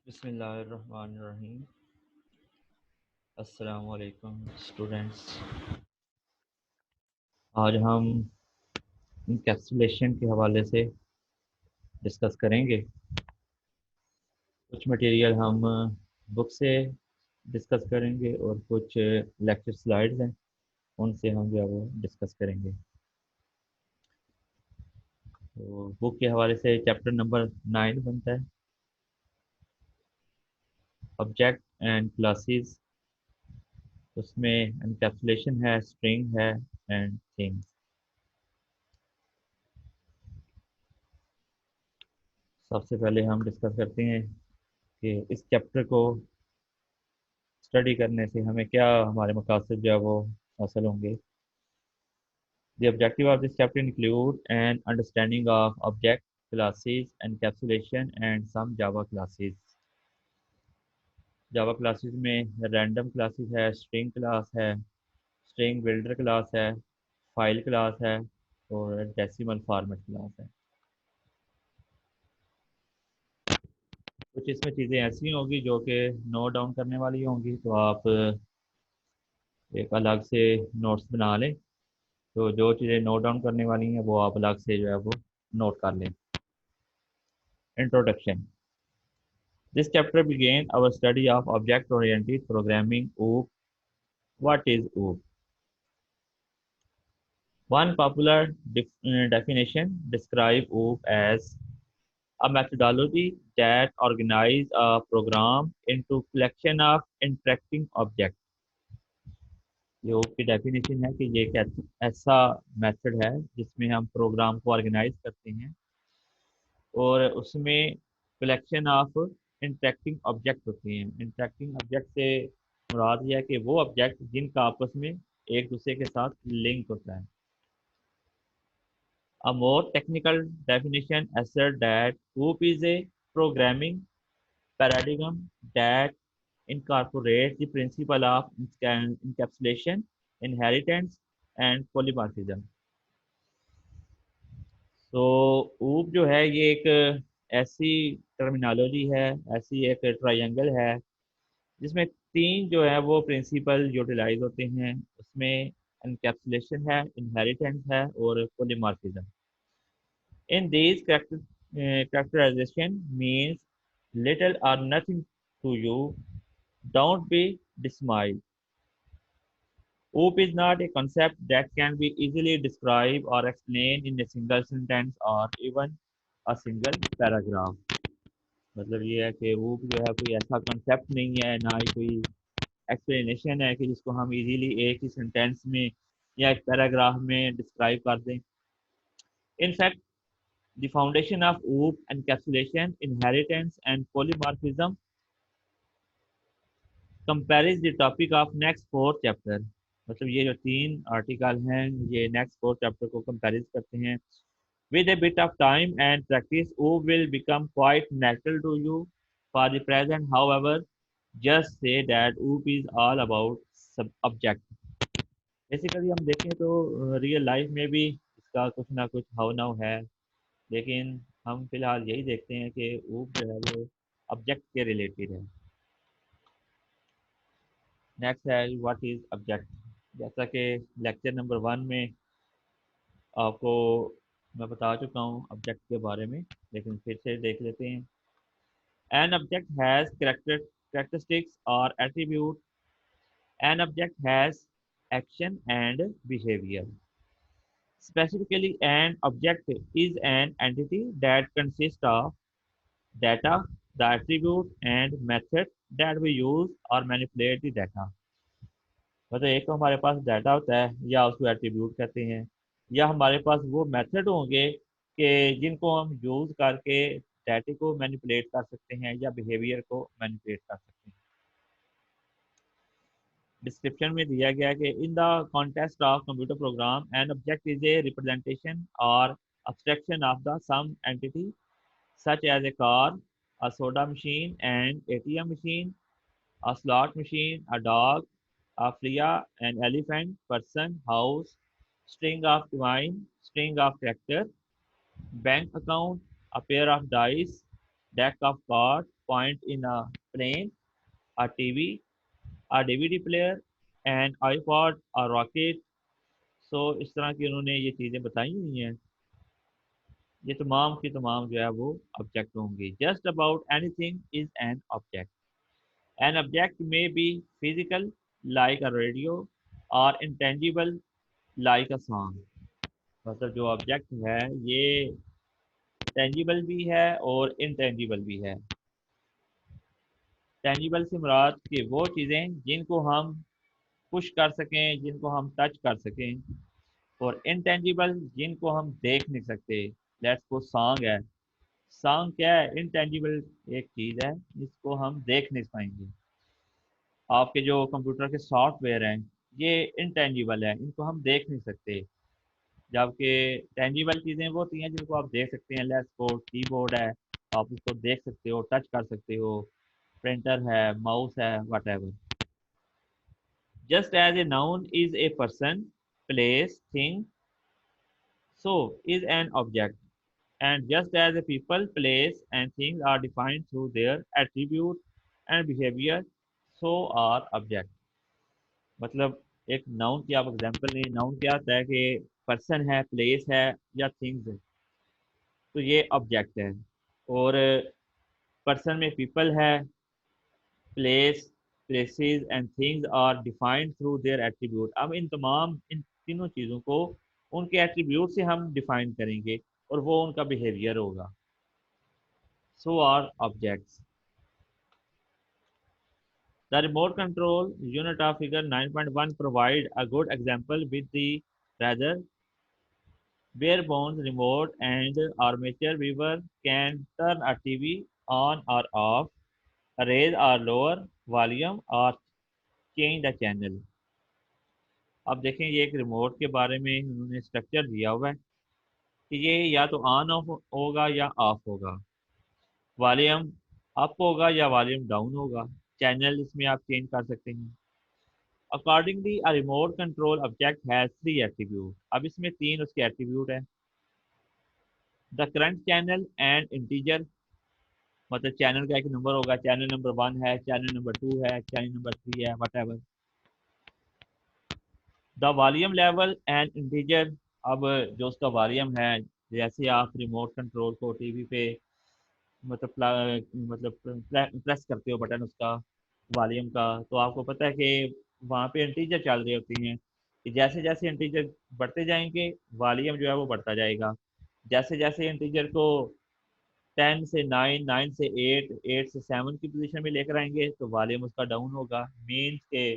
बिस्मिल्लाहिर्रहमानिर्रहीम। अस्सलाम वालेकुम स्टूडेंट्स। आज हम इंकैप्सुलेशन के हवाले से डिस्कस करेंगे। कुछ मटेरियल हम बुक से डिस्कस करेंगे और कुछ लेक्चर स्लाइड्स हैं, उनसे हम जो है वो डिस्कस करेंगे। तो बुक के हवाले से चैप्टर नंबर 9 बनता है, ऑब्जेक्ट एंड क्लासेस। उसमें एनकैप्सुलेशन है, स्ट्रिंग है एंड थिंग्स। सबसे पहले हम डिस्कस करते हैं कि इस चैप्टर को स्टडी करने से हमें क्या हमारे मकासद जो है वो हासिल होंगे। The objective of this chapter include an understanding of object classes, encapsulation and some Java classes. Java classes में random classes है, string class है, string builder class है, file class है और decimal format class है। कुछ इसमें चीज़ें ऐसी होंगी जो कि नोट डाउन करने वाली होंगी, तो आप एक अलग से नोट्स बना लें। तो जो चीज़ें नोट डाउन करने वाली हैं वो आप अलग से जो है वो नोट कर लें। Introduction. This chapter began our study of object-oriented programming. OOP. What is OOP? One popular definition describes OOP as a methodology that organizes a program into collection of interacting objects. ये OOP की definition है कि ये एक ऐसा method है जिसमें हम प्रोग्राम को ऑर्गेनाइज करते हैं और उसमें कलेक्शन ऑफ इंटरेक्टिंग ऑब्जेक्ट होते हैं। इंटरेक्टिंग ऑब्जेक्ट से मुराद यह है कि वो ऑब्जेक्ट जिनका आपस में एक दूसरे के साथ लिंक होता है। A more technical definition asserts that OOP is a programming paradigm that incorporates the principle of encapsulation, inheritance, and polymorphism. तो ऊप जो है ये एक ऐसी टर्मिनोलॉजी है, ऐसी एक ट्रायंगल है जिसमें तीन जो है वो प्रिंसिपल यूटिलाइज होते हैं। उसमें एनकैप्सुलेशन है, इनहेरिटेंस है और polymorphism. In these characterization means little or nothing to you. Don't be dismayed. OOP is not a concept that can be easily described or explained in a single sentence or even a single paragraph. मतलब ये है कि OOP जो है कोई ऐसा concept नहीं है, ना ही कोई एक्सप्लेनेशन है कि जिसको हम इजीली एक ही सेंटेंस में या एक पैराग्राफ में डिस्क्राइब कर दें। In fact, the foundation of OOP, encapsulation, inheritance and polymorphism compares the topic of next four chapter। मतलब ये जो तीन आर्टिकल हैं ये नेक्स्ट फोर चैप्टर को कंपेरिज करते हैं। With a bit of time and practice, OOP will become quite natural to you. For the present, however, just say that OOP is all about object। Basically हम देखें तो real life में भी इसका कुछ ना कुछ हाव नाव है, लेकिन हम फिलहाल यही देखते हैं कि ऊप जो है वो ऑब्जेक्ट के रिलेटेड है। नेक्स्ट है व्हाट इज ऑब्जेक्ट। जैसा कि लेक्चर नंबर 1 में आपको मैं बता चुका हूँ ऑब्जेक्ट के बारे में, लेकिन फिर से देख लेते हैं। An object has characteristics or attribute. An object has action and behavior. Specifically, an object is an entity that consists of data, the attribute and method that we use or manipulate the data। मतलब एक तो हमारे पास data होता है या उसको attribute कहते हैं, या हमारे पास वो मेथड होंगे कि जिनको हम यूज करके डाटा को मैनिपुलेट कर सकते हैं या बिहेवियर को मैनिपुलेट कर सकते हैं। डिस्क्रिप्शन में दिया गया है कि in the context of computer program an object is a representation और abstraction of the some entity such as a car, a soda machine, an ATM machine, a slot machine, a dog, a flea, an elephant, person, house, string of twine, string of tractor, bank account, a pair of dice, deck of cards, point in a plane, a TV, a DVD player, an iPod, a rocket. सो इस तरह की उन्होंने ये चीज़ें बताई हुई हैं। ये तमाम की तमाम जो है वो ऑब्जेक्ट होंगी। Just about anything is an object. An object may be physical like a radio or intangible like a song. मतलब जो ऑब्जेक्ट है ये टेंजिबल भी है और इनटेंजिबल भी है। टेंजिबल से मुराद कि वो चीज़ें जिनको हम पुश कर सकें, जिनको हम टच कर सकें, और इनटेंजिबल जिनको हम देख नहीं सकते। लेट्स को सॉन्ग है। सॉन्ग क्या है? इनटेंजिबल एक चीज़ है जिसको हम देख नहीं पाएंगे। आपके जो कंप्यूटर के सॉफ्टवेयर हैं ये इनटेंजिबल है, इनको हम देख नहीं सकते। जबकि टेंजिबल चीज़ें वो होती हैं जिनको आप देख सकते हैं। लेट्स को कीबोर्ड है, आप उसको देख सकते हो, टच कर सकते हो। प्रिंटर है, माउस है, whatever. Just as a noun is a person, place, thing, so is an object. And just as a people, place, and things are defined through their attribute and behavior, so are objects. मतलब एक noun की आप example लें। Noun क्या होता है कि person है, प्लेस है या थिंग्स है, तो ये ऑब्जेक्ट है। और पर्सन में पीपल है, place, places and things are defined through their attribute. अब इन तीनों चीज़ों को उनके एट्रीब्यूट से हम डिफाइन करेंगे और वो उनका बिहेवियर होगा। So are objects. The remote control unit of figure 9.1 provide a good example with the rather bare bones remote and armature weaver can turn a TV on or off, raise or lower volume or change the channel. अब देखें ये एक remote के बारे में उन्होंने structure दिया हुआ है कि ये या तो ऑन ऑफ होगा या ऑफ होगा। वॉल्यूम अप होगा या वॉल्यूम डाउन होगा। चैनल इसमें आप चेंज कर सकते हैं। Accordingly a remote control object has three attribute. अब इसमें तीन उसके एट्रीब्यूट हैं। The current channel and integer, मतलब चैनल का एक नंबर होगा, चैनल नंबर 1 है, चैनल नंबर 2 है, चैनल नंबर 3 है, what. The volume level and integer, अब जो उसका वॉल्यूम है, जैसे आप रिमोट कंट्रोल को टीवी पे मतलब प्रेस करते हो बटन उसका वॉल्यूम का, तो आपको पता है कि वहाँ पे इंटीजर चल रही होती हैं कि जैसे जैसे इंटीजर बढ़ते जाएंगे वॉल्यूम जो है वो बढ़ता जाएगा। जैसे जैसे इंटीजर को 10 से 9, 9 से 8, 8 से 7 की पोजीशन में लेकर आएंगे तो वॉल्यूम उसका डाउन होगा। मीन्स के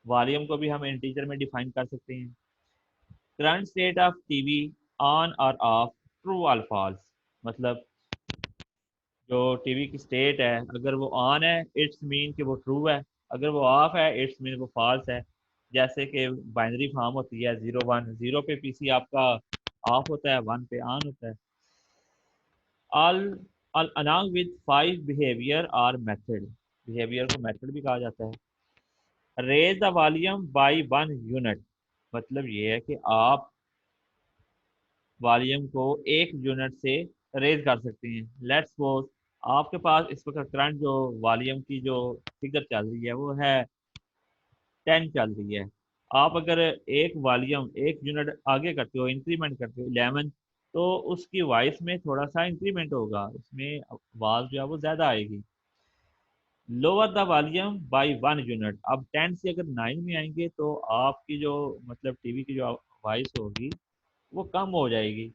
वॉल्यूम को भी हम इंटीजर में डिफाइन कर सकते हैं। Current state of TV on और ऑफ, ट्रू और फॉल्स। मतलब जो टीवी की स्टेट है, अगर वो ऑन है इट्स मीन कि वो ट्रू है, अगर वो ऑफ है इट्स मीन वो फॉल्स है। जैसे कि बाइनरी फॉर्म होती है 0 1, 0 पे पीसी आपका ऑफ होता है, 1 पे ऑन होता है। ऑल along with 5 बिहेवियर और मेथड। बिहेवियर को मेथड भी कहा जाता है। Raise the volume by 1 unit, मतलब ये है कि आप वॉल्यूम को 1 यूनिट से रेज कर सकते हैं। लेट्स सपोज आपके पास इस वक्त करंट जो वॉल्यूम की जो फिगर चल रही है वो है 10 चल रही है। आप अगर एक वॉल्यूम 1 यूनिट आगे करते हो, इंक्रीमेंट करते हो 11, तो उसकी वॉइस में थोड़ा सा इंक्रीमेंट होगा, उसमें आवाज़ जो है वो ज़्यादा आएगी। Lower the volume by 1 unit, अब 10 से अगर 9 में आएंगे तो आपकी जो मतलब टीवी की जो वॉइस होगी वो कम हो जाएगी।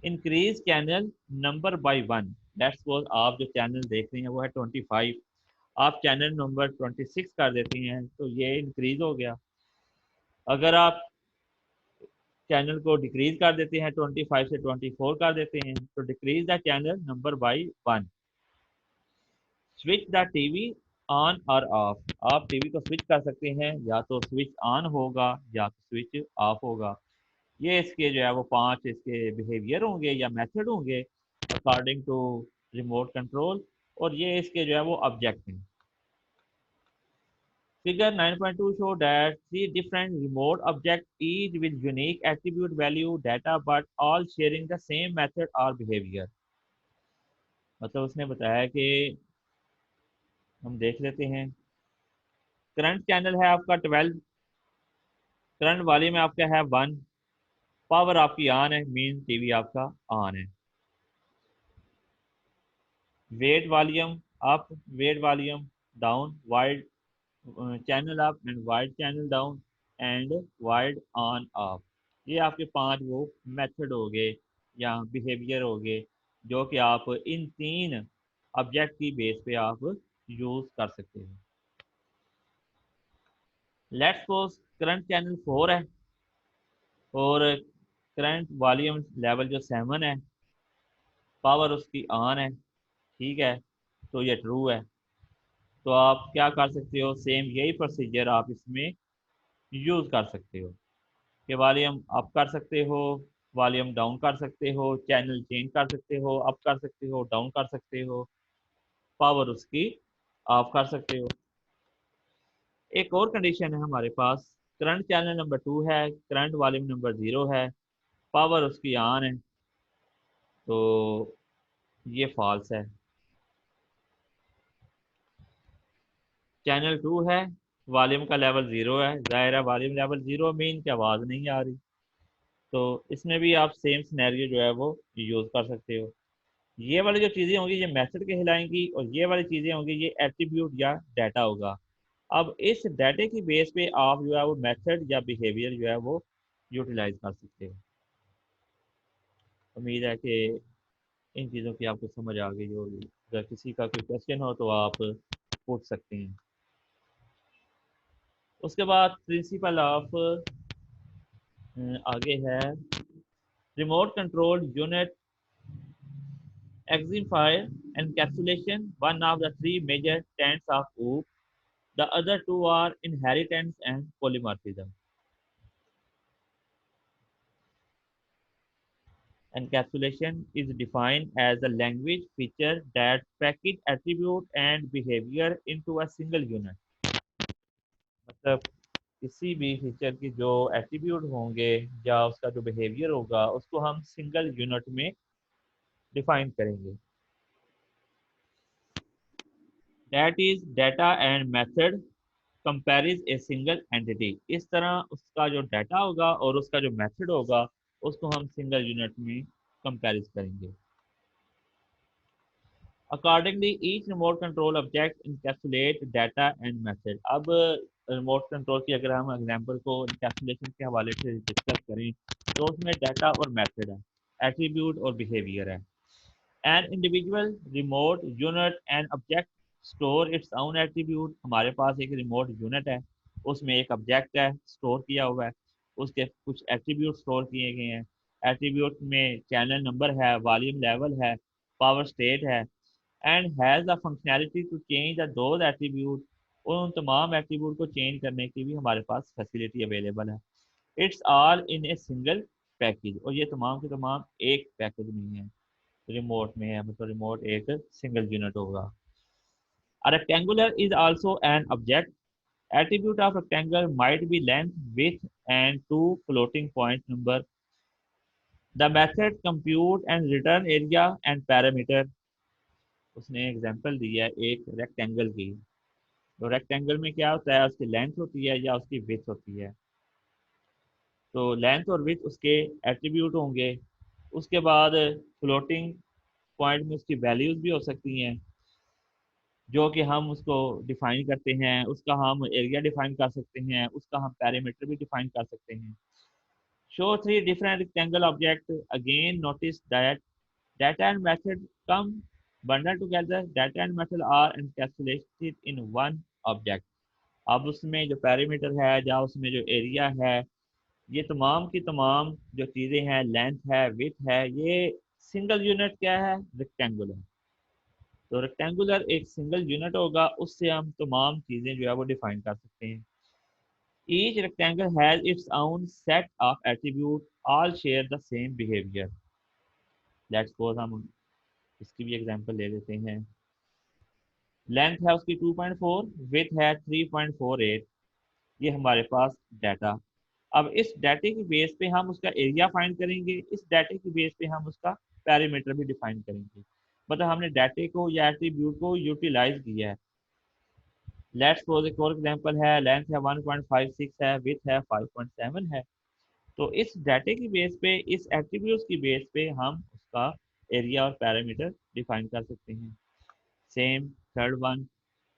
Increase channel number by 1, let's suppose आप जो चैनल देख रहे हैं वो है 25, आप चैनल नंबर 26 कर देते हैं तो ये इंक्रीज हो गया। अगर आप चैनल को डिक्रीज कर देते हैं, 25 से 24 कर देते हैं, तो decrease the channel number by 1। Switch the TV on और ऑफ, आप टीवी को स्विच कर सकते हैं, या तो स्विच ऑन होगा या तो स्विच ऑफ होगा। ये इसके जो है वो 5 इसके बिहेवियर होंगे या मेथड होंगे अकॉर्डिंग टू रिमोट कंट्रोल, और ये इसके जो है वो ऑब्जेक्ट हैं। Figure 9.2 show that three different remote objects, each with unique attribute value data but all sharing the same method or behavior। मतलब उसने बताया कि हम देख लेते हैं। करंट चैनल है आपका 12, करंट वॉल्यूम में आपका है 1, पावर आपकी ऑन है, मीन टीवी आपका ऑन है। Wait volume up, wait volume down, wide channel up and wide channel down and wide on off. ये आपके 5 वो मेथड हो गए या बिहेवियर हो गए जो कि आप इन 3 ऑब्जेक्ट की बेस पे आप यूज कर सकते हैं। लेट्स सपोज करंट चैनल 4 है और करंट वॉल्यूम लेवल जो 7 है, पावर उसकी ऑन है, ठीक है, तो ये ट्रू है। तो आप क्या कर सकते हो, सेम यही प्रोसीजर आप इसमें यूज कर सकते हो कि वॉल्यूम अप कर सकते हो, वॉल्यूम डाउन कर सकते हो, चैनल चेंज कर सकते हो, अप कर सकते हो, डाउन कर सकते हो, पावर उसकी ऑफ कर सकते हो। एक और कंडीशन है हमारे पास, करंट चैनल नंबर 2 है, करंट वॉल्यूम नंबर 0 है, पावर उसकी ऑन है, तो ये फॉल्स है। चैनल 2 है, वॉल्यूम का लेवल 0 है, जाहिर है वॉल्यूम लेवल 0 मीन की आवाज़ नहीं आ रही, तो इसमें भी आप सेम सिनेरियो जो है वो यूज़ कर सकते हो। ये वाली जो चीज़ें होंगी ये मेथड कहलाएंगी और ये वाली चीज़ें होंगी ये एट्रीब्यूट या डाटा होगा। अब इस डाटे की बेस पे आप जो है वो मेथड या बिहेवियर जो है वो यूटिलाइज कर सकते हो। उम्मीद है कि इन चीज़ों की आपको समझ आ गई होगी। अगर किसी का कोई क्वेश्चन हो तो आप पूछ सकते हैं। उसके बाद प्रिंसिपल ऑफ आगे है remote control unit exemplifier encapsulation, one of the three major tenets of OOP. The other two are inheritance and polymorphism. Encapsulation is defined as a language feature that package attribute and behavior into a single unit. मतलब किसी भी feature की जो attribute होंगे या उसका जो behaviour होगा उसको हम सिंगल यूनिट में डिफाइन करेंगे। That is data and method comprise a single entity. इस तरह उसका जो डाटा होगा और उसका जो मेथड होगा उसको हम सिंगल यूनिट में कंपेरिज करेंगे। Accordingly each remote control object encapsulate data and method. अब रिमोट कंट्रोल की अगर हम एग्जांपल को इनकैप्सुलेशन के हवाले से डिस्कस करें तो उसमें डाटा और मेथड है, एट्रीब्यूट और बिहेवियर है। An individual remote unit and object store its own attribute. हमारे पास एक रिमोट यूनिट है, उसमें एक ऑब्जेक्ट है स्टोर किया हुआ है, उसके कुछ एट्रीब्यूट स्टोर किए गए हैं। एट्रीब्यूट में चैनल नंबर है, वॉल्यूम लेवल है, पावर स्टेट है, and has the functionality to change the those attribute. उन तमाम एट्रीब्यूट को चेंज करने की भी हमारे पास फैसिलिटी अवेलेबल है। It's all in a single package, और ये तमाम के तमाम एक पैकेज में है, रिमोट में है, मतलब रिमोट एक सिंगल यूनिट होगा। A rectangular is also an object. Attribute of rectangle might be length, width, and two floating point number. The method compute and return area and parameter. उसने example दिया है एक rectangle की, तो rectangle में क्या होता है, उसकी लेंथ होती है या उसकी विड्थ होती है। तो लेंथ और विड्थ उसके एट्रीब्यूट होंगे। उसके बाद फ्लोटिंग पॉइंट में उसकी वैल्यूज भी हो सकती हैं जो कि हम उसको डिफाइन करते हैं, उसका हम एरिया डिफाइन कर सकते हैं, उसका हम पैरामीटर भी डिफाइन कर सकते हैं। Show three different rectangle object, again notice that data and method come bundled together. Data and method are encapsulated in one object. अब उसमें जो पैरामीटर है या उसमें जो एरिया है, ये तमाम की तमाम जो चीज़ें हैं, लेंथ है, विड्थ है, ये सिंगल यूनिट क्या है, रेक्टेंगुलर। तो रेक्टेंगुलर एक सिंगल यूनिट होगा, उससे हम तमाम चीज़ें जो है वो डिफाइन कर सकते हैं। Each rectangle has its own set of attribute, all share the same behaviour. Let's suppose हम इसकी भी एग्जांपल ले लेते हैं। लेंथ है उसकी 2.4, विड्थ है 3.48। ये हमारे पास डाटा। अब इस डाटे की बेस पे हम उसका एरिया फाइंड करेंगे, इस डाटे की बेस पे हम उसका पैरामीटर भी डिफाइन करेंगे। मतलब हमने डाटे को या एट्रीब्यूट को यूटिलाइज किया है। लेट्स सपोज एक और एग्जांपल है, लेंथ है 1.56 है, विड्थ है 5.7 है। तो इस डाटे की बेस पे, इस एट्रीब्यूट्स की बेस पे हम उसका एरिया और पैरामीटर डिफाइन कर सकते हैं। सेम थर्ड वन,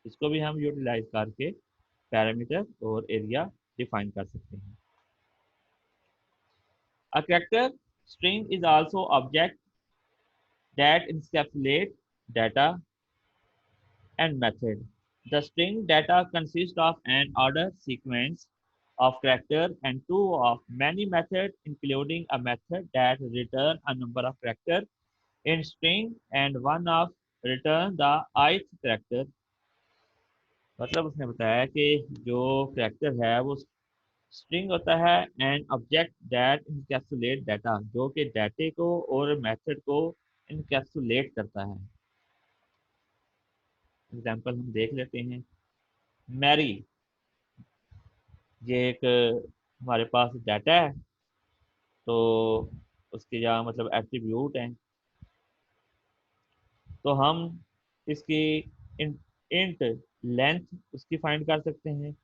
इसको भी हम यूटिलाइज करके पैरामीटर और एरिया डिफाइन कर सकते हैं। A character string is also object that encapsulate data and method. The string data consists of an order sequence of characters and two of many methods, including a method that return a number of characters in string and one of return the ith character। मतलब उसने बताया कि जो character है वो string होता है and object that encapsulate data, जो कि डाटे को और मेथड को इनकैप्सुलेट करता है। एग्जांपल हम देख लेते हैं। मैरी, ये एक हमारे पास डाटा है, तो उसके यहाँ मतलब एट्रीब्यूट हैं, तो हम इसकी इंट लेंथ उसकी फाइंड कर सकते हैं।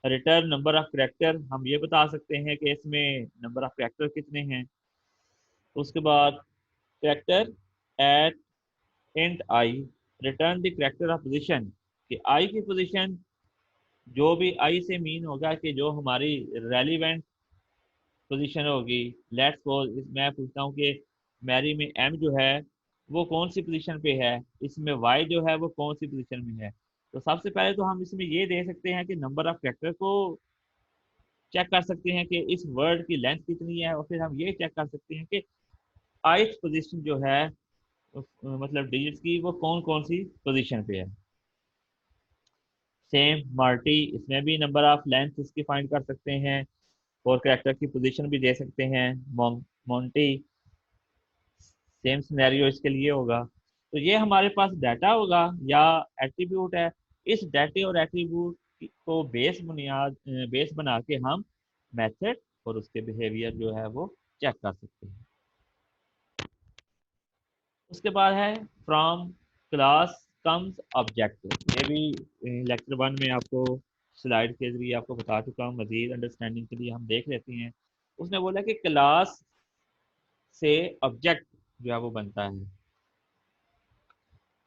रिटर्न नंबर ऑफ करेक्टर, हम ये बता सकते हैं कि इसमें नंबर ऑफ करेक्टर कितने हैं। उसके बाद character eight int I return the character of position, कि आई की पोजीशन जो भी आई से मीन होगा कि जो हमारी रेलिवेंट पोजीशन होगी। लेट्स सपोज मैं पूछता हूँ कि मैरी में एम जो है वो कौन सी पोजीशन पे है, इसमें वाई जो है वो कौन सी पोजीशन में है। तो सबसे पहले तो हम इसमें ये दे सकते हैं कि नंबर ऑफ करेक्टर को चेक कर सकते हैं कि इस वर्ड की लेंथ कितनी है, और फिर हम ये चेक कर सकते हैं कि ith पोजीशन जो है मतलब डिजिट्स की वो कौन कौन सी पोजीशन पे है। सेम मार्टी, इसमें भी नंबर ऑफ लेंथ इसकी फाइंड कर सकते हैं और कैरेक्टर की पोजीशन भी दे सकते हैं। मोंटी, सेम सिनेरियो इसके लिए होगा। तो ये हमारे पास डाटा होगा या एट्रीब्यूट है। इस डाटे और एट्रीब्यूट को बेस बना के हम मेथड और उसके बिहेवियर जो है वो चेक कर सकते हैं। उसके बाद है फ्रॉम क्लास कम्स ऑब्जेक्ट। ये भी लेक्चर वन में आपको स्लाइड के जरिए आपको बता चुका हूँ, मजीद अंडरस्टैंडिंग के लिए हम देख लेते हैं। उसने बोला कि क्लास से ऑब्जेक्ट जो है वो बनता है।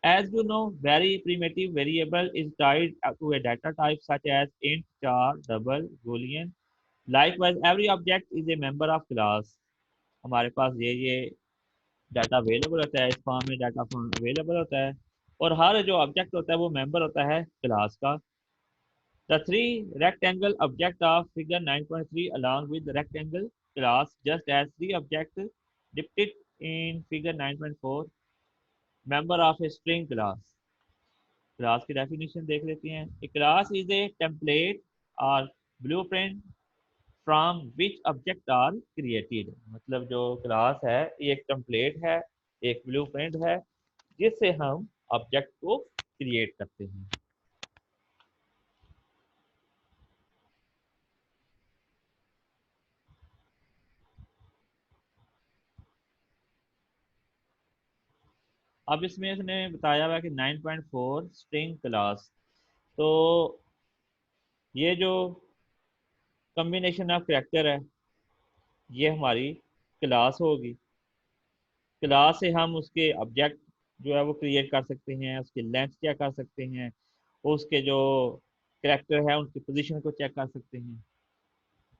As you know, very primitive variable is tied to a data type such as int, char, double, boolean. Likewise, every object is a member of class। हमारे पास ये डाटा अवेलेबल होता है, इस फॉर्म में डाटा फॉर्म अवेलेबल होता है, और हर जो ऑब्जेक्ट होता है वो मेंबर होता है क्लास का। The three rectangle object of figure 9.3 along with the rectangle class just as three objects depicted in figure 9.4 member of a string class। Class की डेफिनेशन देख लेते हैं। A class is a template or blueprint from which object are created। मतलब जो class है ये एक template है, एक ब्लूप्रिंट है जिससे हम ऑब्जेक्ट को क्रिएट करते हैं। अब इसमें इसने बताया हुआ कि 9.4 स्ट्रिंग क्लास, तो ये जो कम्बिनेशन ऑफ कैरेक्टर है ये हमारी क्लास होगी। क्लास से हम उसके ऑब्जेक्ट जो है वो क्रिएट कर सकते हैं, उसकी लेंथ चेक कर सकते हैं, उसके जो कैरेक्टर है उनकी पोजीशन को चेक कर सकते हैं।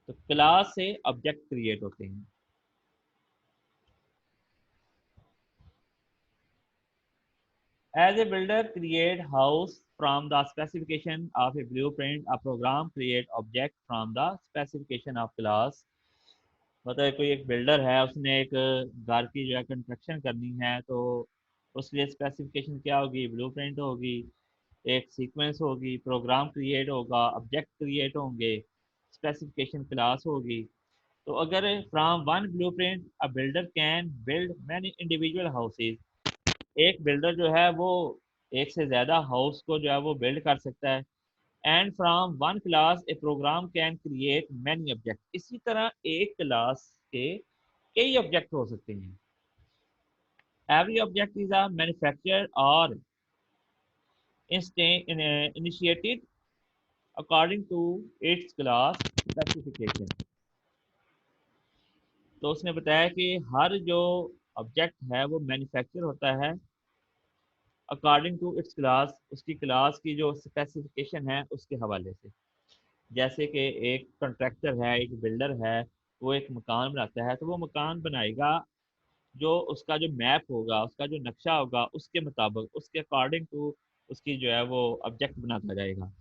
तो क्लास से ऑब्जेक्ट क्रिएट होते हैं। As a builder create house from the specification of a blueprint, a program create object from the specification of class। मतलब कोई एक बिल्डर है, उसने एक घर की जो है कंस्ट्रक्शन करनी है, तो उसके लिए स्पेसिफिकेशन क्या होगी, ब्लूप्रिंट होगी, एक सीक्वेंस होगी, प्रोग्राम क्रिएट होगा, ऑब्जेक्ट क्रिएट होंगे, स्पेसिफिकेशन क्लास होगी। तो अगर from one blueprint a builder can build many individual houses, एक बिल्डर जो है वो एक से ज्यादा हाउस को जो है वो बिल्ड कर सकता है। And from one class a program can create many object, इसी तरह एक क्लास के कई ऑब्जेक्ट हो सकते हैं। Every object is a manufacture और initiated according to its class specification. तो उसने बताया कि हर जो ऑब्जेक्ट है वो मैन्युफैक्चर होता है अकॉर्डिंग टू इट्स क्लास, उसकी क्लास की जो स्पेसिफिकेशन है उसके हवाले से। जैसे कि एक कॉन्ट्रैक्टर है, एक बिल्डर है, वो एक मकान बनाता है, तो वो मकान बनाएगा जो उसका जो मैप होगा, उसका जो नक्शा होगा, उसके मुताबिक, उसके अकॉर्डिंग टू उसकी जो है वो ऑब्जेक्ट बनाता जाएगा।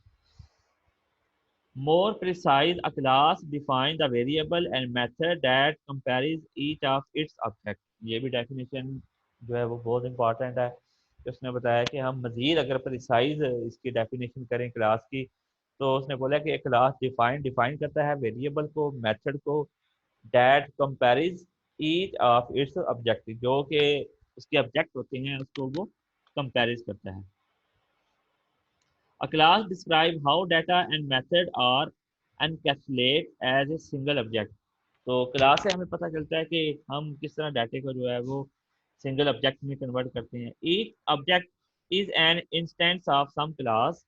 More precise, a class defines the variable and method that compares each of its object। ये भी डेफिनेशन जो है वो बहुत इंपॉर्टेंट है कि उसने बताया कि हम मजीद अगर प्रिसाइज इसकी डेफिनेशन करें क्लास की, तो उसने बोला कि एक क्लास डिफाइन डिफाइन करता है वेरिएबल को, मेथड को, that comprise each of its object, जो कि उसके ऑब्जेक्ट होते हैं उसको वो कंपेरिज करता है। A class describe how data and method are encapsulate as a single object। तो क्लास से हमें पता चलता है कि हम किस तरह डाटे को जो है वो सिंगल ऑब्जेक्ट में कन्वर्ट करते हैं। Each object is an instance of some class.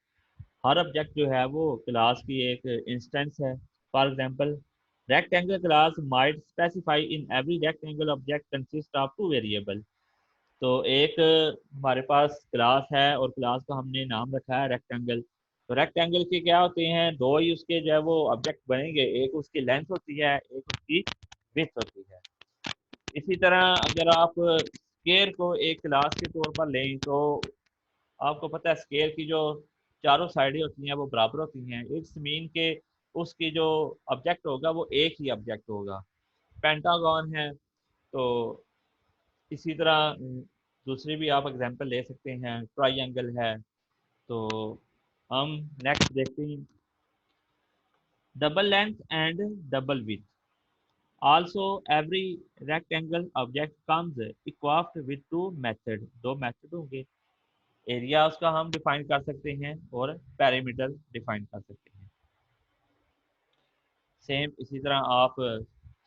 हर ऑब्जेक्ट जो है वो क्लास की एक इंस्टेंस है। For example, rectangle class might specify in every rectangle object consist of two variable. तो एक हमारे पास क्लास है और क्लास का हमने नाम रखा है रेक्टेंगल। तो रेक्टेंगल के क्या होते हैं, दो ही उसके जो है वो ऑब्जेक्ट बनेंगे, एक उसकी लेंथ होती है, एक उसकी विड्थ होती है। इसी तरह अगर आप स्केयर को एक क्लास के तौर पर लें, तो आपको पता है स्केयर की जो चारों साइडें होती हैं वो बराबर होती हैं। इट्स मीन के उसकी जो ऑब्जेक्ट होगा वो एक ही ऑब्जेक्ट होगा। पेंटागन है, तो इसी तरह दूसरी भी आप एग्जांपल ले सकते हैं, ट्राइंगल है। तो हम नेक्स्ट देखते हैं, double length and double width. Also every rectangle object comes equipped with two method. दो मेथड होंगे, एरिया उसका हम डिफाइन कर सकते हैं और पेरीमीटर डिफाइन कर सकते हैं। सेम इसी तरह आप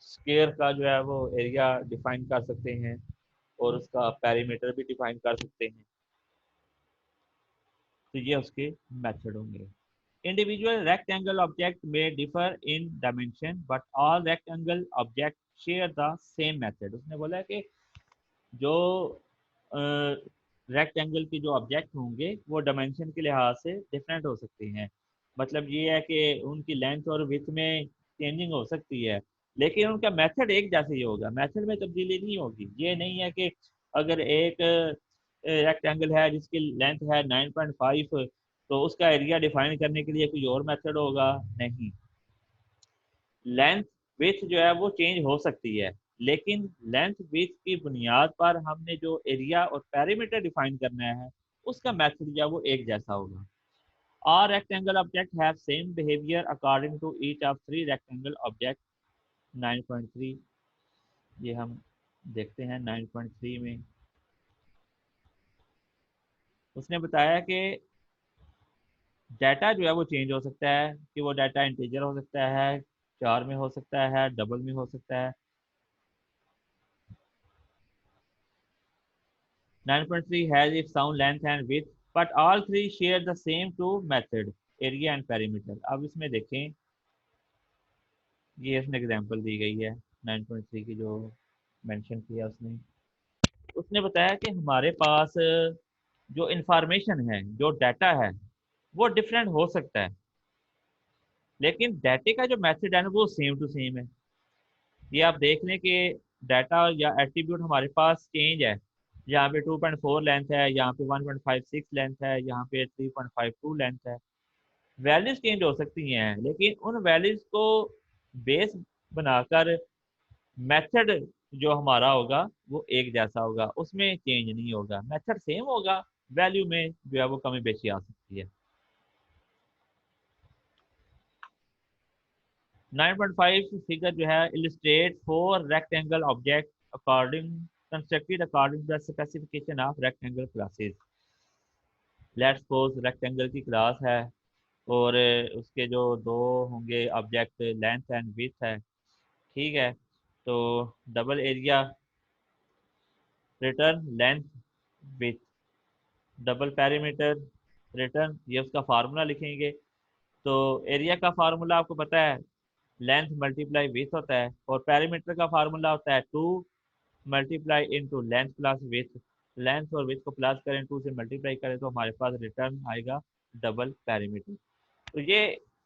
स्केयर का जो है वो एरिया डिफाइन कर सकते हैं और उसका पेरीमीटर भी डिफाइन कर सकते हैं। तो ये उसके मेथड होंगे। इंडिविजुअल रेक्टेंगल ऑब्जेक्ट में differ in dimension but all rectangle object share the same method. उसने बोला है कि जो रेक्टेंगल के जो ऑब्जेक्ट होंगे वो डायमेंशन के लिहाज से डिफरेंट हो सकते हैं। मतलब ये है कि उनकी लेंथ और विड्थ में चेंजिंग हो सकती है, लेकिन उनका मेथड एक जैसे ही होगा, मेथड में तब्दीली नहीं होगी। ये नहीं है कि अगर एक रेक्टेंगल है जिसकी लेंथ है 9.5, तो उसका एरिया डिफाइन करने के लिए कोई और मेथड होगा, नहीं। लेंथ विड्थ जो है वो चेंज हो सकती है, लेकिन लेंथ विड्थ की बुनियाद पर हमने जो एरिया और पेरीमीटर डिफाइन करना है उसका मेथड जो है वो एक जैसा होगा। All rectangle objects have same behavior according to each of three rectangle objects। 9.3 ये हम देखते हैं। 9.3 में उसने बताया कि डाटा जो है वो चेंज हो सकता है, कि वो डाटा इंटीजर हो सकता है, चार में हो सकता है, डबल में हो सकता है। 9.3 has its own length and width but all three share the same two method, area and perimeter। अब इसमें देखें, ये इसमें एग्जांपल दी गई है 9.3 की जो मेंशन किया उसने। उसने बताया कि हमारे पास जो इंफॉर्मेशन है, जो डाटा है, वो डिफरेंट हो सकता है, लेकिन डाटे का जो मेथड है ना वो सेम टू सेम है। ये आप देख लें कि डाटा या एट्रीब्यूट हमारे पास चेंज है। यहाँ पे 2.4 लेंथ है, यहाँ पे 1.56 लेंथ है, यहाँ पे 3.52 लेंथ है। वैल्यूज चेंज हो सकती हैं, लेकिन उन वैल्यूज को बेस बनाकर मेथड जो हमारा होगा वो एक जैसा होगा, उसमें चेंज नहीं होगा, मेथड सेम होगा, वैल्यू में जो है वो कमी बेशी आ सकती है। 9.5 फिगर जो है illustrate four rectangle object according constructed according the specification of rectangle classes. Let's suppose rectangle की क्लास है और उसके जो दो होंगे ऑब्जेक्ट, लेंथ एंड विड्थ है, ठीक है। तो double area return length width, double perimeter return, ये उसका फार्मूला लिखेंगे, तो एरिया का फार्मूला आपको पता है, लेंथ मल्टीप्लाई विथ होता है, और पेरीमीटर का फार्मूला होता है 2 multiply into length plus with. Length और विथ को प्लस करें, 2 से मल्टीप्लाई करें तो हमारे पास रिटर्न आएगा डबल पेरीमीटर। तो ये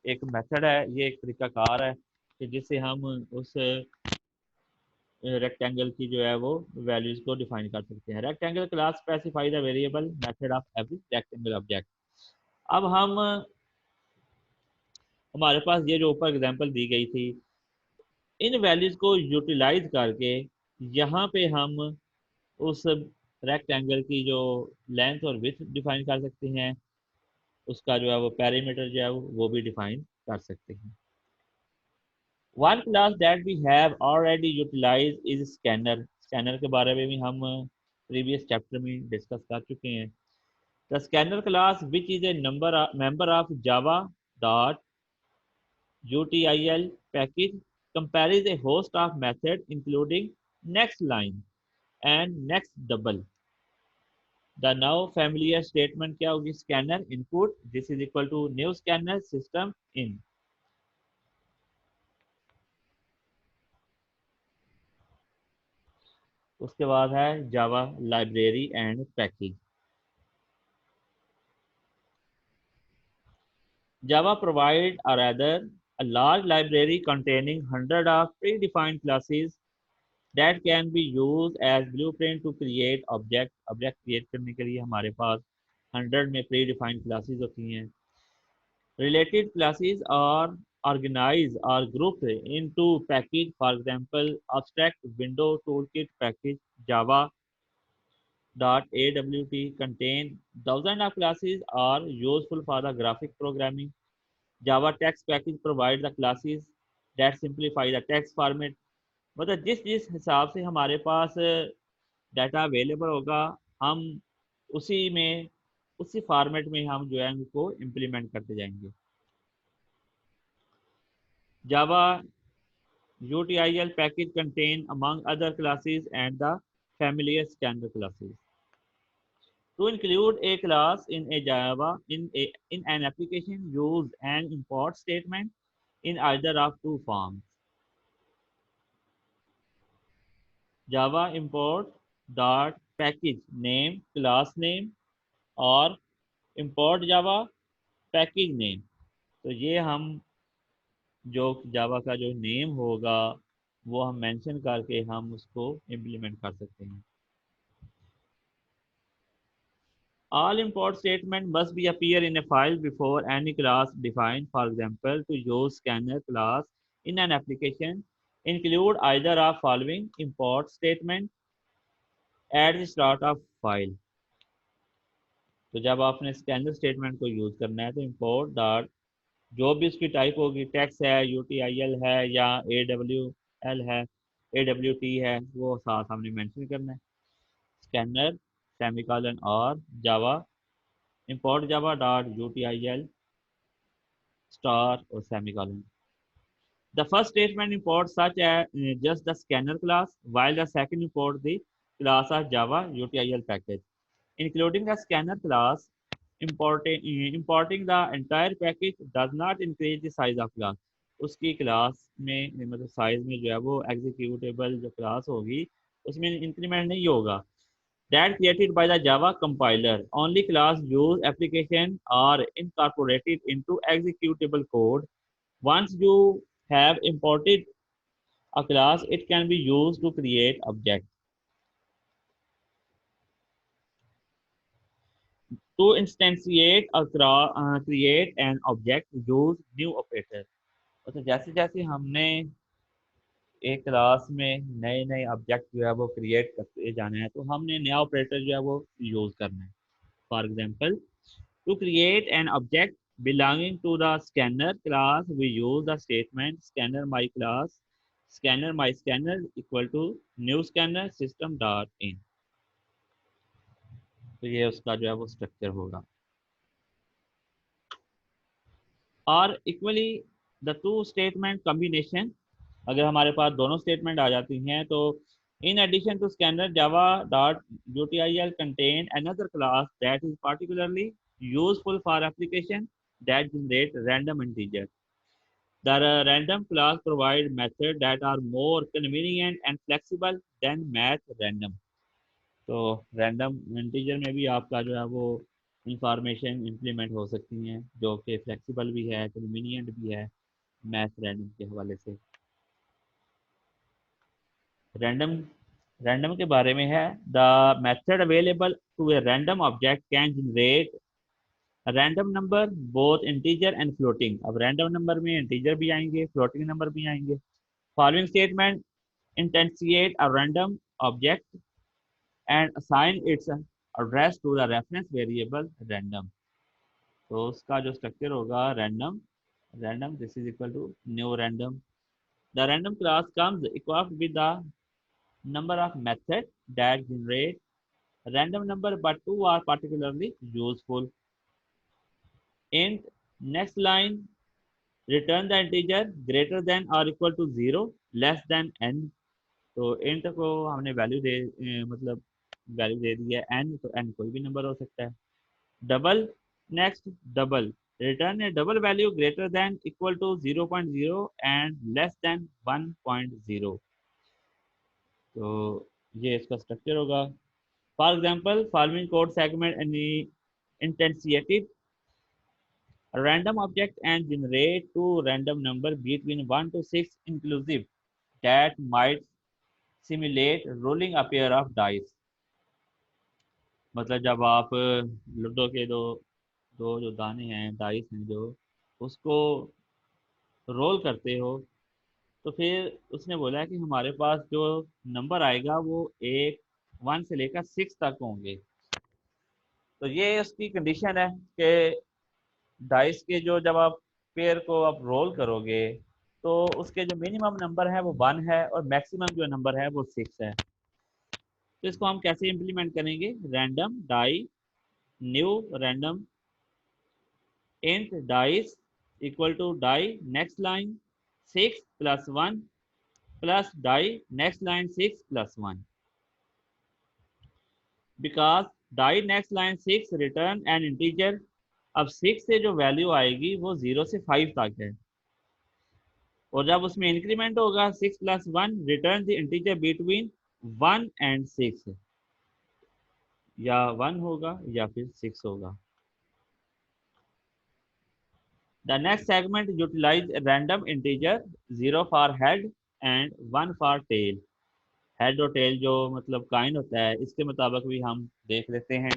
एक मेथड है, ये एक तरीकाकार है कि जिससे हम उस रेक्टेंगल की जो है वो वैल्यूज को डिफाइन कर सकते हैं। Rectangle class specify the variable method of every rectangle object. अब हम हमारे पास ये जो ऊपर एग्जांपल दी गई थी, इन वैल्यूज को यूटिलाइज करके यहाँ पे हम उस रेक्टेंगल की जो लेंथ और विड्थ डिफाइन कर सकते हैं, उसका जो है वो पेरीमीटर जो है वो भी डिफाइन कर सकते हैं। One class that we have already utilise is scanner. Scanner के बारे में भी हम प्रीवियस चैप्टर में डिस्कस कर चुके हैं। The scanner class which is a member of java dot util package compares a host of method including next line and next double। the now familiar statement क्या होगी, scanner input this is equal to new scanner system in। उसके बाद है Java library and package. Java provide or rather a large library containing hundred of predefined classes that can be used as blueprint to create object create करने के लिए हमारे पास 100 में predefined classes होती हैं। related classes are organized or grouped into package, for example abstract window toolkit package java .awt contain thousands of classes are useful for the graphic programming। java text package provide the classes that simplify the text format। मतलब जिस जिस हिसाब से हमारे पास data available होगा, हम उसी में उसी फॉर्मेट में हम जो है उनको इम्प्लीमेंट करते जाएंगे। जावा util package contain among other classes and the familiar scanner classes। To include a class in a java in an application, use an import statement in either of two forms, java import dot package name class name और import java package name। तो ये हम जो जावा का जो name होगा वो हम मेंशन करके हम उसको इम्प्लीमेंट कर सकते हैं। All import statement must be appear in a file before any class defined. For example, to use scanner class in an application, include either of following import statement at the start of file। तो जब आपने scanner statement को use करना है तो import dot जो भी उसकी टाइप होगी, टेक्स्ट है, यूटीआईएल है या एडब्ल्यूएल है, एडब्ल्यूटी है, वो साथ हमने मेंशन करना है। स्कैनर सेमीकोलन और जावा इंपोर्ट जावा डॉट यूटीआईएल स्टार और semicolon. The first statement imports such as just the scanner class, while the second import the class of Java util package, including the scanner class। Importing the entire package does not increase the size of class। उसकी class में मतलब size में जो है वो executable जो class होगी उसमें इंक्रीमेंट नहीं होगा। That created by the Java compiler, only class use application are incorporated into executable code। Once you have imported a class, it can be used to create object। To instantiate a create an object, use new operator। तो जैसे जैसे हमने एक class में नए नए object जो है वो क्रिएट करते जाना है तो हमने नया ऑपरेटर जो है वो यूज करना है। For example, to create an object belonging to the scanner class we use the statement scanner my class scanner my scanner equal to new scanner system dot in। तो ये उसका जो है वो स्ट्रक्चर होगा। और equally the two statement combination, अगर हमारे पास दोनों स्टेटमेंट आ जाती हैं तो in addition to scanner Java dot util contain another class that is particularly useful for application that generate random integer. The random class provide methods that are more convenient and flexible than math random. तो random integer में भी आपका जो है वो information implement हो सकती हैं जो कि फ्लेक्सिबल भी है, कन्वीनियंट भी है मैथ रैंडम के हवाले से। रैंडम रैंडम के बारे में है, the method available to a random object can generate random number both integer and floating. अब रैंडम नंबर में इंटीजर भी आएंगे, फ्लोटिंग नंबर भी आएंगे। Following statement instantiate a random object and assign its address to the reference variable random। तो उसका जो structure होगा random, random this is equal to new random. The random class comes equipped with the number of methods that generate random number, but two are particularly useful। int next line return the integer greater than or equal to 0 less than n। तो int को हमने value दे मतलब value दे दी है n, तो n कोई भी number हो सकता है। Double next double return a double value greater than equal to 0.0 and less than 1.0। तो ये इसका स्ट्रक्चर होगा। For example following code segment any instantiated random object and generate two random number between 1 to 6 inclusive that might simulate rolling a pair of dice। मतलब जब आप ludo के दो दो जो दाने हैं, डाइस हैं जो, उसको रोल करते हो, तो फिर उसने बोला है कि हमारे पास जो नंबर आएगा वो एक 1 से लेकर 6 तक होंगे। तो ये उसकी कंडीशन है कि डाइस के जो जब आप पेयर को आप रोल करोगे तो उसके जो मिनिमम नंबर है वो 1 है और मैक्सिमम जो नंबर है वो 6 है। तो इसको हम कैसे इम्प्लीमेंट करेंगे, random die new random int dice equal to die next line 6 plus 1 plus die next line 6 plus 1। because die next line 6 return an integer। अब 6 से जो वैल्यू आएगी वो 0 से 5 तक है, और जब उसमें इंक्रीमेंट होगा 6 plus 1 return the integer between 1 and 6, या 1 होगा या फिर 6 होगा। The next segment utilize a random integer 0 for head and 1 for tail। Head और टेल जो मतलब काइन होता है इसके मुताबिक भी हम देख लेते हैं।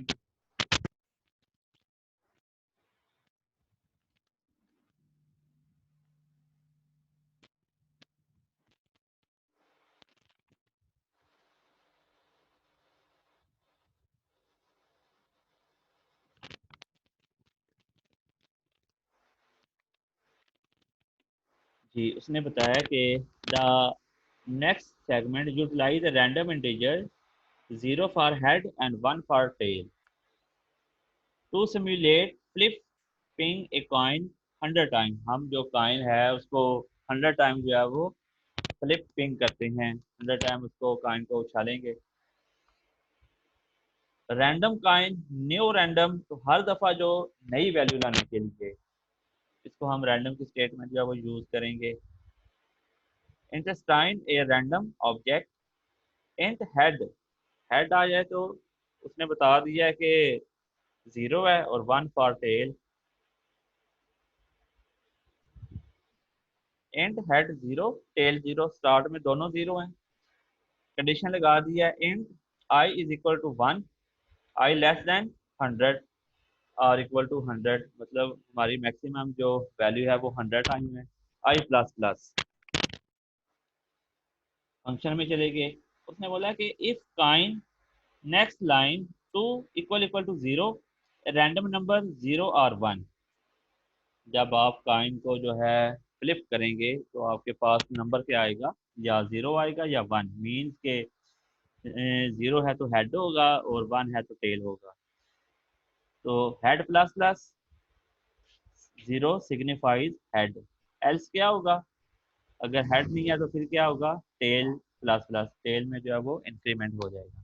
जी उसने बताया कि the next segment utilise random integer 0 for head and 1 for tail to simulate flipping a coin 100 time. हम जो कॉइन है उसको 100 टाइम जो है वो फ्लिपिंग करते हैं, 100 टाइम उसको कॉइन को उछालेंगे। रैंडम कॉइन न्यू रैंडम, तो हर दफ़ा जो नई वैल्यू लाने के लिए इसको हम रैंडम की स्टेटमेंट जो है वो यूज़ करेंगे। Instantiate a random object int head, head आ जाए तो उसने बता दिया है कि 0 है और 1 for tail. Int head 0 tail 0, start में दोनों 0 हैं। कंडीशन लगा दिया है int I is equal to 1, I less than 100 और इक्वल टू 100, मतलब हमारी मैक्सिमम जो वैल्यू है वो 100 टाइम है। आई प्लस प्लस फंक्शन में चले गए। उसने बोला कि if coin next line 2 equal equal to 0 random number 0 और 1। जब आप काइन को जो है फ्लिप करेंगे तो आपके पास नंबर क्या आएगा, या 0 आएगा या 1। मीन्स के 0 है तो हेड होगा और 1 है तो टेल होगा। तो head plus plus 0 signifies head, else क्या होगा, अगर हेड नहीं है तो फिर क्या होगा, टेल प्लस प्लस, टेल में जो है वो इंक्रीमेंट हो जाएगा।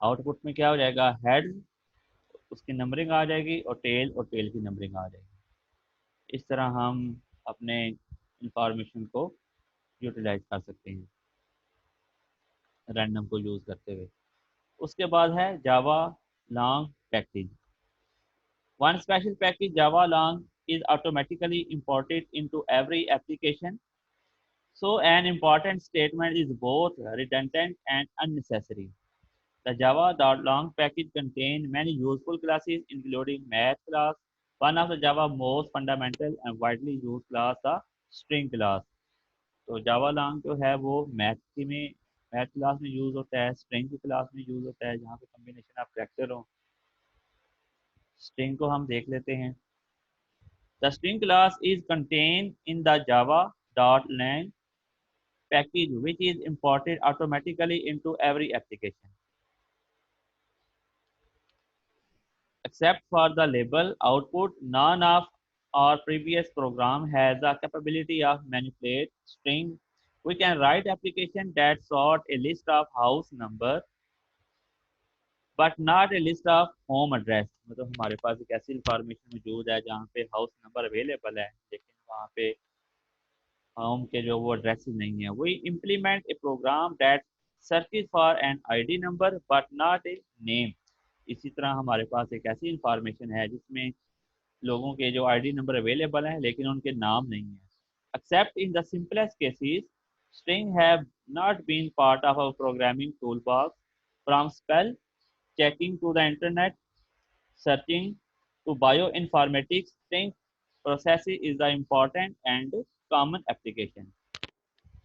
आउटपुट में क्या हो जाएगा, हेड उसकी नंबरिंग आ जाएगी और टेल की नंबरिंग आ जाएगी। इस तरह हम अपने इंफॉर्मेशन को यूटिलाइज कर सकते हैं रैंडम को यूज़ करते हुए। उसके बाद है Java lang package. One special package Java lang is automatically imported into every application, so an important statement is both redundant and unnecessary. The Java.long package contains many useful classes, including math class, one of the Java most fundamental and widely used class, the string class. तो Java long जो है वो math class में use होता है, string की class में use होता है, जहाँ पे कम्बिनेशन ऑफ कैरेक्टर हो। स्ट्रिंग को हम देख लेते हैं। The string class is contained in the Java.lang package, which is imported automatically into every application. Except for the label output, none of our previous program has the capability of manipulate string. We can write application that sort a list of house number but not a list of home address। मतलब हमारे पास एक ऐसी information मौजूद है जहाँ पे house number available है, लेकिन वहाँ पे होम के जो वो एड्रेसेस नहीं है। We implement a program that searches for an ID number but not a name. इसी तरह हमारे पास एक ऐसी इंफॉर्मेशन है जिसमें लोगों के जो आईडी नंबर अवेलेबल हैं लेकिन उनके नाम नहीं है। Except in the simplest cases, string have not been part of our programming tool box. From spell checking to the internet searching to bioinformatics, string processing is the important and common application.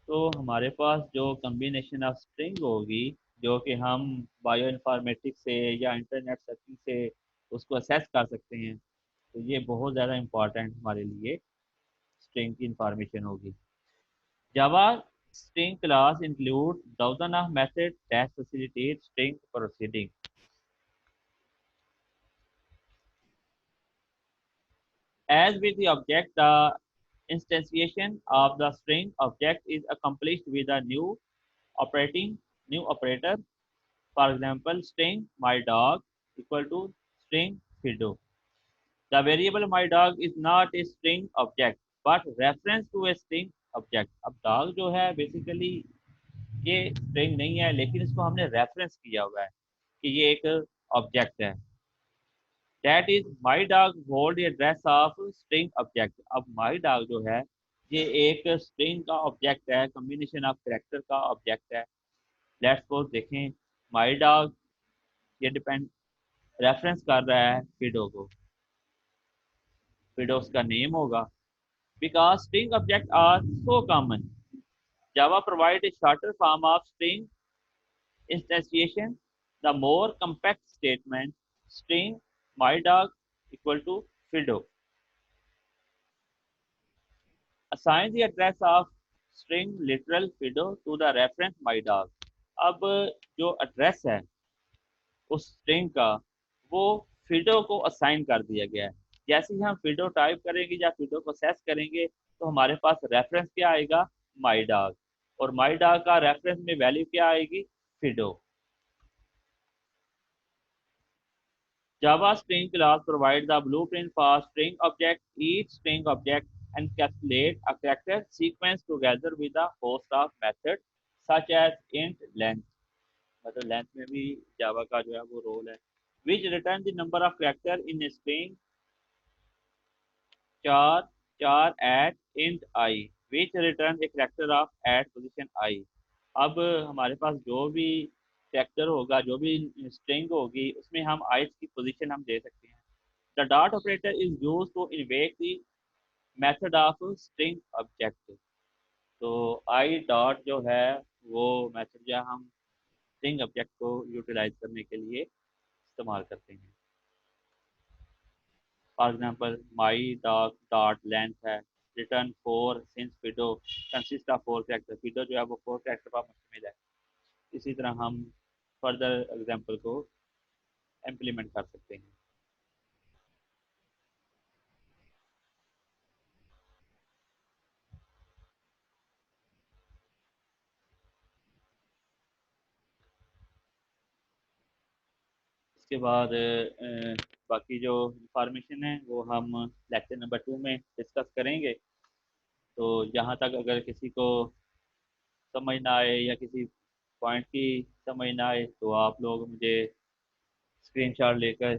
तो हमारे पास जो combination of string होगी, जो कि हम bio informatics से या internet searching से उसको असेस कर सकते हैं, तो ये बहुत ज़्यादा इम्पॉर्टेंट हमारे लिए स्ट्रिंग की इंफॉर्मेशन होगी। जावा string class include dozen of methods that facilitate string proceeding. As with the object, the instantiation of the string object is accomplished with a new operator. For example, string my dog equal to string Fido. The variable my dog is not a string object but reference to a string object। अब dog जो है basically ये string नहीं है, लेकिन इसको हमने reference किया हुआ है कि ये एक ऑब्जेक्ट है। That is my dog hold address of string object. अब माई डॉग जो है ये एक स्ट्रिंग का ऑब्जेक्ट है, कम्बिनेशन ऑफ कैरेक्टर का ऑब्जेक्ट है। लेट्स सपोज देखें, माई डॉग ये डिपेंड रेफरेंस कर रहा है फिडो को, फिडो उसका नेम होगा। Because string object are so common, Java provide a shorter form of string instantiation, the more compact statement string my dog equal to Fido. Assign the address of string literal Fido to the reference my dog। अब जो address है उस string का वो Fido को assign कर दिया गया है। जैसे ही हम फिडो टाइप करेंगे या फिडो को सेस करेंगे तो हमारे पास रेफरेंस क्या आएगा, माई डॉग, और माई डॉग का रेफरेंस में वैल्यू क्या आएगी, Fido. Java string class provides the blueprint for string object. Each string object encapsulates a character sequence together with a host of methods such as int length। मतलब length में भी जावा का जो है वो रोल है। which return the number of character in a string char char at int I, which return a character of at position I। अब हमारे पास जो भी कैरेक्टर होगा, जो भी स्ट्रिंग होगी, उसमें हम आई की पोजीशन हम दे सकते हैं। The dot operator is use to invoke the method of string object. तो आई डॉट जो है वो मेथड जो हम स्ट्रिंग ऑब्जेक्ट को यूटिलाइज करने के लिए इस्तेमाल करते हैं। For example my dot dot length है, return 4 since Fido consist of 4 character. Fido जो है वो 4 कैरेक्टर पर मुश्तमिल है। इसी तरह हम फर्दर एग्जांपल को इम्प्लीमेंट कर सकते हैं। इसके बाद बाकी जो इंफॉर्मेशन है वो हम लेक्चर नंबर 2 में डिस्कस करेंगे। तो जहाँ तक अगर किसी को समझ ना आए या किसी पॉइंट की समझ ना आए तो आप लोग मुझे स्क्रीनशॉट लेकर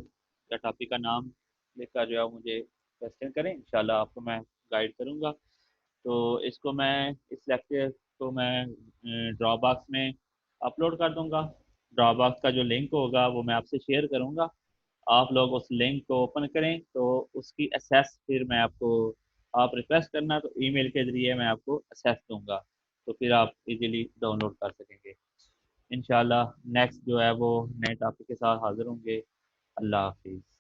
या टॉपिक का नाम लेकर जो है मुझे क्वेश्चन करें, इंशाल्लाह आपको मैं गाइड करूँगा। तो इसको मैं इस लेक्चर को मैं ड्रॉबॉक्स में अपलोड कर दूँगा। ड्रॉबॉक्स का जो लिंक होगा वो मैं आपसे शेयर करूँगा। आप लोग उस लिंक को ओपन करें तो उसकी एक्सेस फिर मैं आपको, आप रिक्वेस्ट करना तो ईमेल के ज़रिए मैं आपको एक्सेस दूंगा, तो फिर आप इजीली डाउनलोड कर सकेंगे। इंशाल्लाह नेक्स्ट जो है वो नए टॉपिक के साथ हाजिर होंगे। अल्लाह हाफिज़।